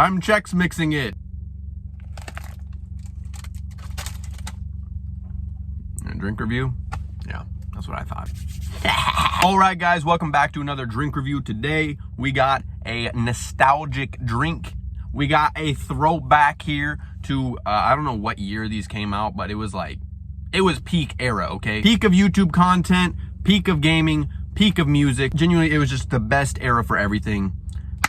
I'm Chex mixing it. A drink review? Yeah, that's what I thought. All right, guys, welcome back to another drink review. Today, we got a nostalgic drink. We got a throwback here to, I don't know what year these came out, but it was peak era, okay? Peak of YouTube content, peak of gaming, peak of music. Genuinely, it was just the best era for everything.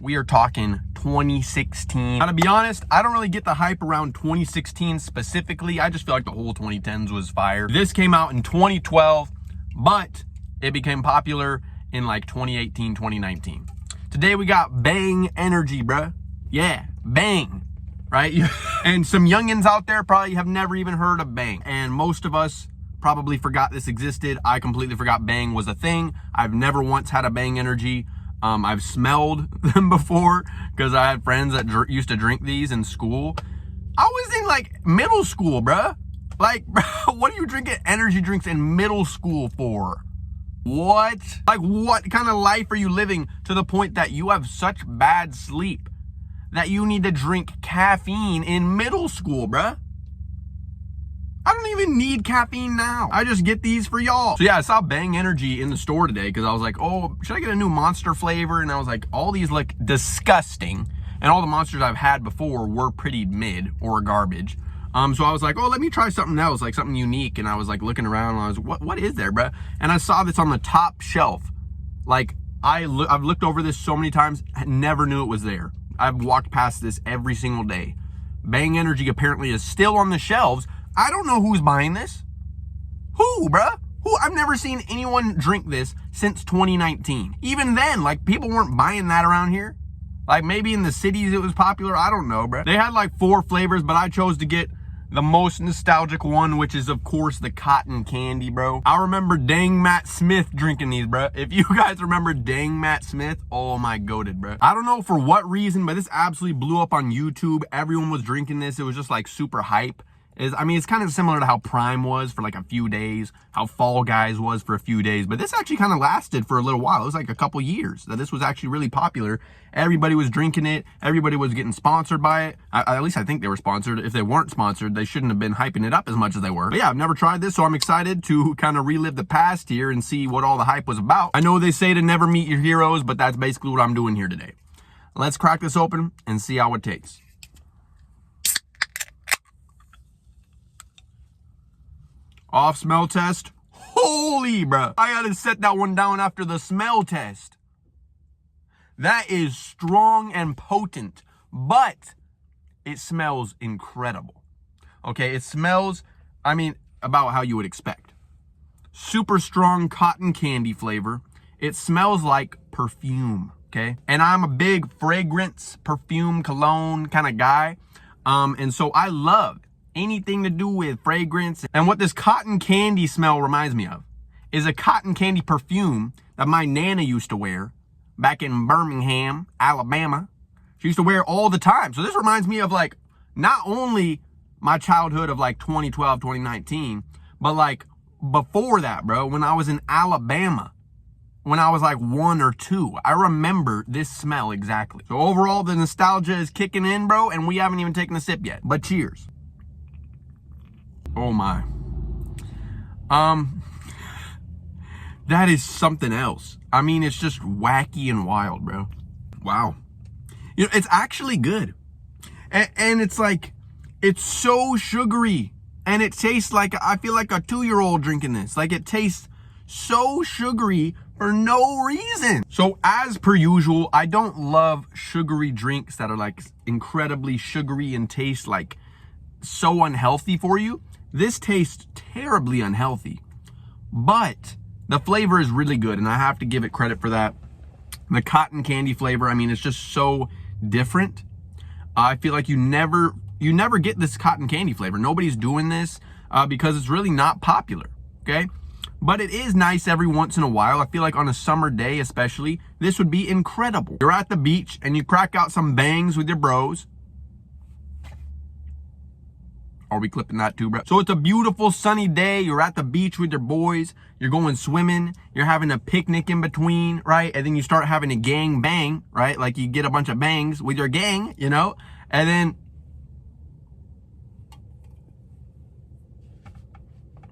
We are talking 2016. Now, to be honest, I don't really get the hype around 2016 specifically. I just feel like the whole 2010s was fire. This came out in 2012, but it became popular in like 2018, 2019. Today we got Bang Energy, bruh. Yeah, Bang, right? And some youngins out there probably have never even heard of Bang. And most of us probably forgot this existed. I completely forgot Bang was a thing. I've never once had a Bang Energy. I've smelled them before because I had friends that used to drink these in school. I was in like middle school, bruh. Like, what are you drinking energy drinks in middle school for? What? Like, what kind of life are you living to the point that you have such bad sleep that you need to drink caffeine in middle school, bruh? I don't even need caffeine now. I just get these for y'all. So yeah, I saw Bang Energy in the store today because I was like, oh, should I get a new Monster flavor? And I was like, all these look disgusting. And all the Monsters I've had before were pretty mid or garbage. So I was like, oh, let me try something else, like something unique. And I was like looking around and I was, what is there, bruh? And I saw this on the top shelf. Like, I've looked over this so many times, never knew it was there. I've walked past this every single day. Bang Energy apparently is still on the shelves. I don't know who's buying this. Who, bruh? Who? I've never seen anyone drink this since 2019. Even then, like, people weren't buying that around here. Like, maybe in the cities it was popular. I don't know, bruh. They had like 4 flavors, but I chose to get the most nostalgic one, which is, of course, the cotton candy, bro. I remember Dang Matt Smith drinking these, bro. If you guys remember Dang Matt Smith, oh my goated, bro. I don't know for what reason, but this absolutely blew up on YouTube. Everyone was drinking this. It was just like super hype. I mean, it's kind of similar to how Prime was for like a few days, how Fall Guys was for a few days, but this actually kind of lasted for a little while. It was like a couple years that this was actually really popular. Everybody was drinking it. Everybody was getting sponsored by it. At least I think they were sponsored. If they weren't sponsored, they shouldn't have been hyping it up as much as they were. But yeah, I've never tried this, so I'm excited to kind of relive the past here and see what all the hype was about. I know they say to never meet your heroes, but that's basically what I'm doing here today. Let's crack this open and see how it tastes. Off smell test. Holy, bruh. I gotta set that one down after the smell test. That is strong and potent, but it smells incredible. Okay, it smells, I mean, about how you would expect. Super strong cotton candy flavor. It smells like perfume, okay? And I'm a big fragrance, perfume, cologne kind of guy. And so I love anything to do with fragrance. And what this cotton candy smell reminds me of is a cotton candy perfume that my Nana used to wear back in Birmingham, Alabama. She used to wear all the time. So this reminds me of like, not only my childhood of like 2012, 2019, but like before that, bro, when I was in Alabama, when I was like 1 or 2, I remember this smell exactly. So overall, the nostalgia is kicking in, bro, and we haven't even taken a sip yet, but cheers. Oh my. That is something else. I mean, it's just wacky and wild, bro. Wow. You know, it's actually good. And it's like, it's so sugary. And it tastes like, I feel like a 2-year-old drinking this. Like, it tastes so sugary for no reason. So as per usual, I don't love sugary drinks that are like incredibly sugary and taste like so unhealthy for you. This tastes terribly unhealthy, but the flavor is really good, and I have to give it credit for that. The cotton candy flavor, I mean, it's just so different. I feel like you never get this cotton candy flavor. Nobody's doing this because it's really not popular, okay? But it is nice every once in a while. I feel like on a summer day especially, this would be incredible. You're at the beach and you crack out some bangs with your bros. Are we clipping that too, bro? So it's a beautiful sunny day. You're at the beach with your boys. You're going swimming. You're having a picnic in between, right? And then you start having a gang bang, right? Like you get a bunch of bangs with your gang, you know? And then,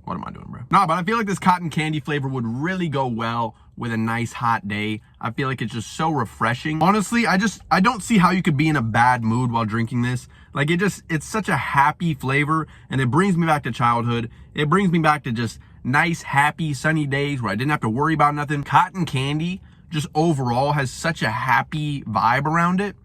what am I doing, bro? No, but I feel like this cotton candy flavor would really go well with a nice hot day. I feel like it's just so refreshing. Honestly, I don't see how you could be in a bad mood while drinking this. Like it's such a happy flavor, and it brings me back to childhood. It brings me back to just nice, happy, sunny days where I didn't have to worry about nothing. Cotton candy just overall has such a happy vibe around it,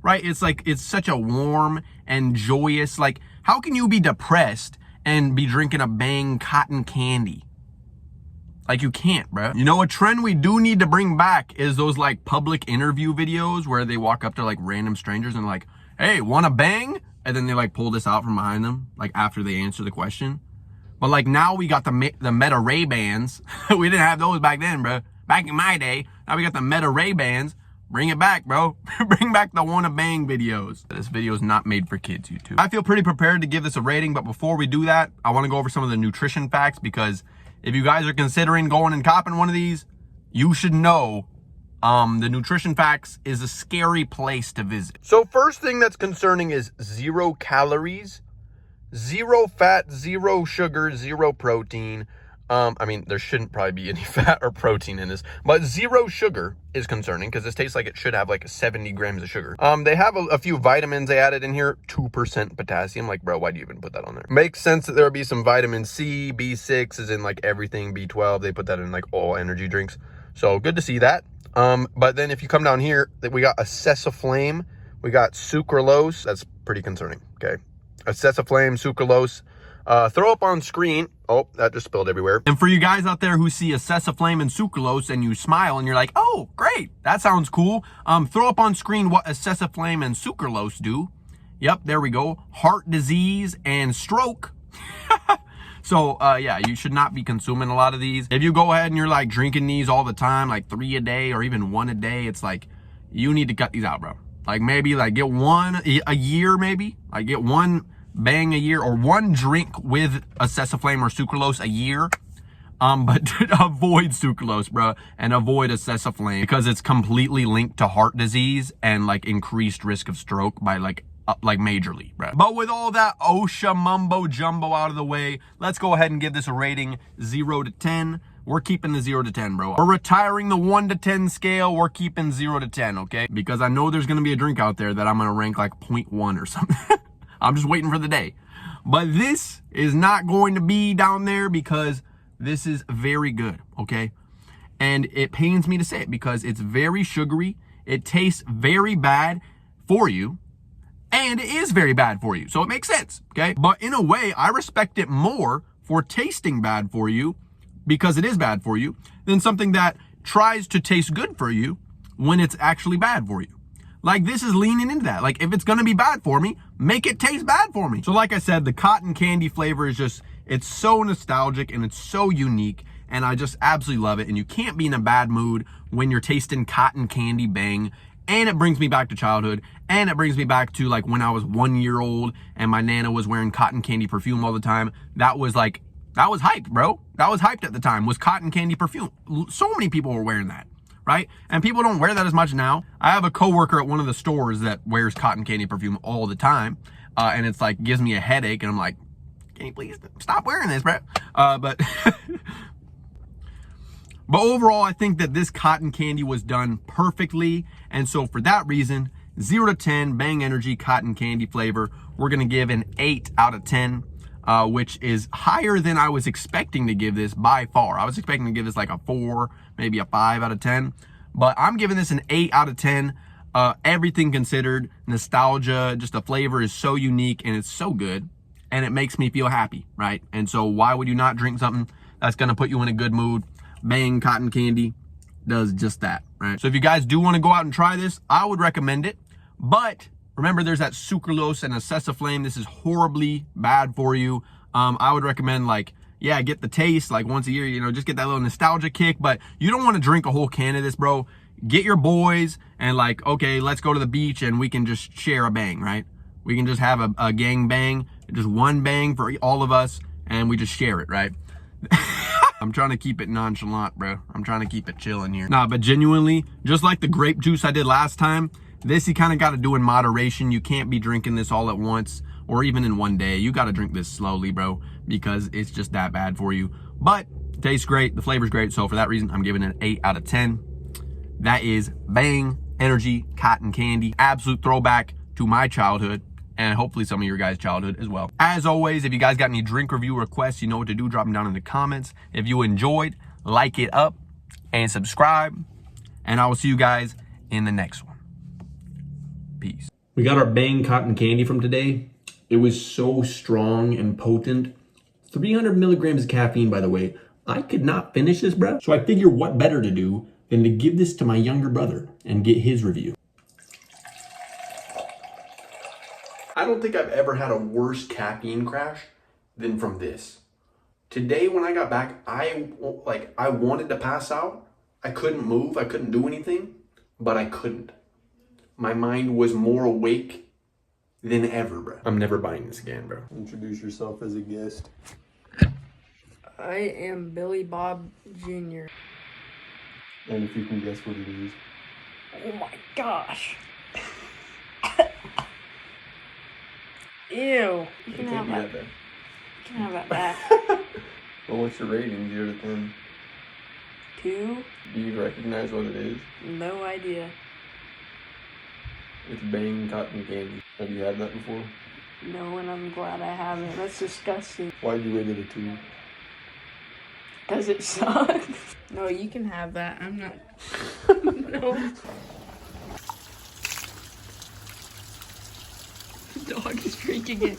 right? It's like, it's such a warm and joyous, like, how can you be depressed and be drinking a Bang cotton candy? Like, you can't, bro. You know, a trend we do need to bring back is those like public interview videos where they walk up to like random strangers and like, hey, want a Bang? And then they like pull this out from behind them, like after they answer the question. But like now we got the Meta Ray-Bans. We didn't have those back then, bro. Back in my day, now we got the Meta Ray-Bans. Bring it back, bro. Bring back the wanna bang videos. This video is not made for kids, YouTube. I feel pretty prepared to give this a rating, but before we do that, I wanna go over some of the nutrition facts, because if you guys are considering going and copping one of these, you should know the nutrition facts is a scary place to visit. So first thing that's concerning is 0 calories, 0 fat, 0 sugar, 0 protein. I mean, there shouldn't probably be any fat or protein in this, but 0 sugar is concerning because this tastes like it should have like 70 grams of sugar. They have a few vitamins they added in here, 2% potassium. Like, bro, why do you even put that on there? Makes sense that there would be some vitamin C, B6 is in like everything, B12. They put that in like all energy drinks. So good to see that. But then if you come down here, we got acesaflame, we got sucralose. That's pretty concerning, okay? Acesaflame, sucralose. Throw up on screen. Oh, that just spilled everywhere. And for you guys out there who see acesaflame and sucralose and you smile and you're like, oh, great, that sounds cool. Throw up on screen what acesaflame and sucralose do. Yep, there we go. Heart disease and stroke. So, yeah, you should not be consuming a lot of these. If you go ahead and you're like drinking these all the time, like 3 a day or even 1 a day, it's like, you need to cut these out, bro. Like maybe like get 1 a year, maybe. Like get 1 Bang a year, or 1 drink with acesaflame or sucralose a year. But avoid sucralose, bro, and avoid acesaflame because it's completely linked to heart disease and like increased risk of stroke by like majorly, bro. But with all that OSHA mumbo jumbo out of the way, let's go ahead and give this a rating 0 to 10. We're keeping the 0 to 10, bro. We're retiring the 1 to 10 scale. We're keeping 0 to 10, okay? Because I know there's gonna be a drink out there that I'm gonna rank like 0.1 or something. I'm just waiting for the day. But this is not going to be down there because this is very good, okay? And it pains me to say it because it's very sugary. It tastes very bad for you. And it is very bad for you. So it makes sense, okay? But in a way, I respect it more for tasting bad for you because it is bad for you than something that tries to taste good for you when it's actually bad for you. Like, this is leaning into that. Like, if it's gonna be bad for me, make it taste bad for me. So like I said, the cotton candy flavor is just, it's so nostalgic and it's so unique, and I just absolutely love it. And you can't be in a bad mood when you're tasting cotton candy Bang. And it brings me back to childhood, and it brings me back to like when I was 1 year old and my nana was wearing cotton candy perfume all the time. That was like, that was hyped, bro. That was hyped at the time, was cotton candy perfume. So many people were wearing that. Right? And people don't wear that as much now. I have a coworker at one of the stores that wears cotton candy perfume all the time. And it's like, gives me a headache. And I'm like, can you please stop wearing this, bro? But overall, I think that this cotton candy was done perfectly. And so for that reason, 0 to 10 Bang Energy cotton candy flavor, we're going to give an 8 out of 10. Which is higher than I was expecting to give this by far. I was expecting to give this like a 4, maybe a 5 out of 10. But I'm giving this an 8 out of 10. Everything considered, nostalgia, just the flavor is so unique and it's so good. And it makes me feel happy, right? And so why would you not drink something that's going to put you in a good mood? Bang cotton candy does just that, right? So if you guys do want to go out and try this, I would recommend it. But remember, there's that sucralose and acesaflame. This is horribly bad for you. I would recommend, like, yeah, get the taste like once a year, you know, just get that little nostalgia kick. But you don't want to drink a whole can of this, bro. Get your boys and like, okay, let's go to the beach and we can just share a Bang, right? We can just have a gang bang. just one bang for all of us, and we just share it, right? I'm trying to keep it nonchalant, bro. I'm trying to keep it chill in here. Nah, but genuinely, just like the grape juice I did last time, this you kind of got to do in moderation. You can't be drinking this all at once or even in one day. You got to drink this slowly, bro, because it's just that bad for you. But it tastes great. The flavor's great. So for that reason, I'm giving it an 8 out of 10. That is Bang Energy Cotton Candy. Absolute throwback to my childhood, and hopefully some of your guys' childhood as well. As always, if you guys got any drink review requests, you know what to do. Drop them down in the comments. If you enjoyed, like it up and subscribe. And I will see you guys in the next one. Peace. We got our Bang Cotton Candy from today. It was so strong and potent. 300 milligrams of caffeine, by the way. I could not finish this, bro. So I figure what better to do than to give this to my younger brother and get his review. I don't think I've ever had a worse caffeine crash than from this. Today when I got back, I wanted to pass out. I couldn't move, I couldn't do anything, but I couldn't. My mind was more awake than ever, bro. I'm never buying this again, bro. Introduce yourself as a guest. I am Billy Bob Jr. And if you can guess what it is. Oh my gosh. Ew. You can have that. You can have that back. Well, what's your rating, 0 to 10? 2? Do you recognize what it is? No idea. It's Bang Cotton Candy. Have you had that before? No, and I'm glad I haven't. That's disgusting. Why'd you rate it a 2? Because it sucks. No, you can have that. I'm not. No. Dog is drinking it.